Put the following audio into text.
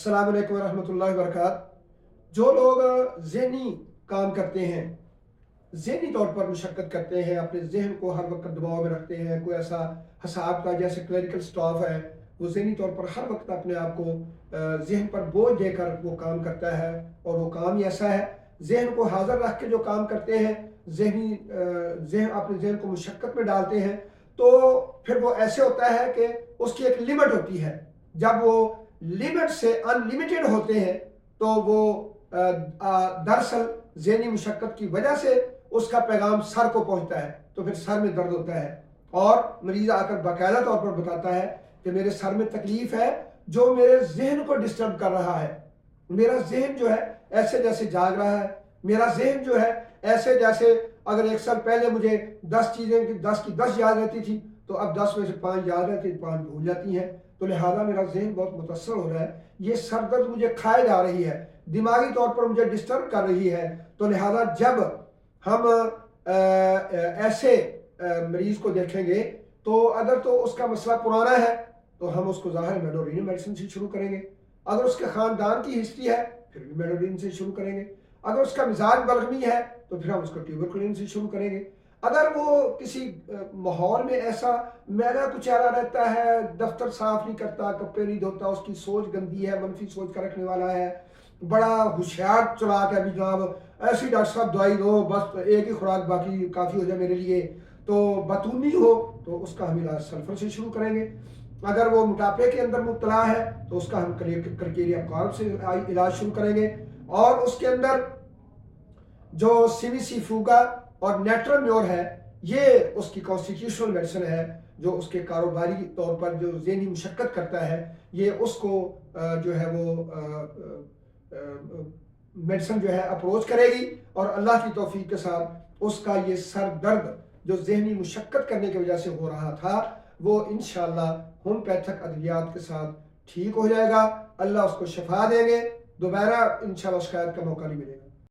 अस्सलाम वालेकुम रहमतुल्लाहि व बरकात। जो लोग ज़हनी काम करते हैं, ज़हनी तौर पर मुशक्क़त करते हैं, अपने ज़हन को हर वक्त दबाव में रखते हैं, कोई ऐसा हिसाब का जैसे क्लरिकल स्टाफ है, वो ज़हनी तौर पर हर वक्त अपने आप को ज़हन पर बोझ देकर वो काम करता है, और वो काम ही ऐसा है, ज़हन को हाज़िर रख के जो काम करते हैं, अपने ज़हन को मुशक्क़त में डालते हैं, तो फिर वो ऐसे होता है कि उसकी एक लिमिट होती है। जब वो लिमिट से अनलिमिटेड होते हैं तो वो दरअसल ज़हनी मुशक्क़त की वजह से उसका पैगाम सर को पहुंचता है, तो फिर सर में दर्द होता है और मरीज़ आकर बाकायदा तौर पर बताता है कि मेरे सर में तकलीफ़ है जो मेरे जहन को डिस्टर्ब कर रहा है। मेरा जहन जो है ऐसे जैसे जाग रहा है, मेरा जहन जो है ऐसे जैसे अगर एक साल पहले मुझे 10 चीज़ें की 10 याद रहती थी, तो अब 10 में से 5 याद रहती, 5 भूल जाती हैं, तो लिहाजा मेरा जहन बहुत मुतासर हो रहा है। ये सर दर्द मुझे खाए जा रही है, दिमागी तौर पर मुझे डिस्टर्ब कर रही है। तो लिहाजा जब हम ऐसे मरीज़ को देखेंगे तो अगर तो उसका मसला पुराना है तो हम उसको ज़ाहिर मेडोरिन मेडिसिन से शुरू करेंगे। अगर उसके ख़ानदान की हिस्ट्री है फिर भी मेडोरिन से शुरू करेंगे। अगर उसका मिजाज बलगमी है तो फिर हम उसको ट्यूबरकुलिन से शुरू करेंगे। अगर वो किसी माहौल में ऐसा मैला कुचैला रहता है, दफ्तर साफ नहीं करता, कपड़े नहीं धोता, उसकी सोच गंदी है, मनफी सोच का रखने वाला है, बड़ा होशियार चलाक है, अभी जनाब ऐसी डॉक्टर साहब दवाई दो बस एक ही खुराक बाकी काफ़ी हो जाए मेरे लिए, तो बतूनी हो तो उसका हम इलाज सल्फर से शुरू करेंगे। अगर वो मोटापे के अंदर मुब्तला है तो उसका हम करकेरिया कार्ब से इलाज शुरू करेंगे। और उसके अंदर जो सीवीसी फूगा और नेट्रोम्योर है, ये उसकी कॉन्स्टिट्यूशनल मेडिसिन है जो उसके कारोबारी तौर पर जो ज़हनी मुशक्क़त करता है, ये उसको जो है वो मेडिसिन जो है अप्रोच करेगी और अल्लाह की तौफीक के साथ उसका ये सर दर्द जो ज़हनी मुशक्क़त करने की वजह से हो रहा था वो इंशाअल्लाह होम्योपैथिक अद्वियात के साथ ठीक हो जाएगा। अल्लाह उसको शफा देंगे, दोबारा इंशाअल्लाह शिकायत का मौका नहीं मिलेगा।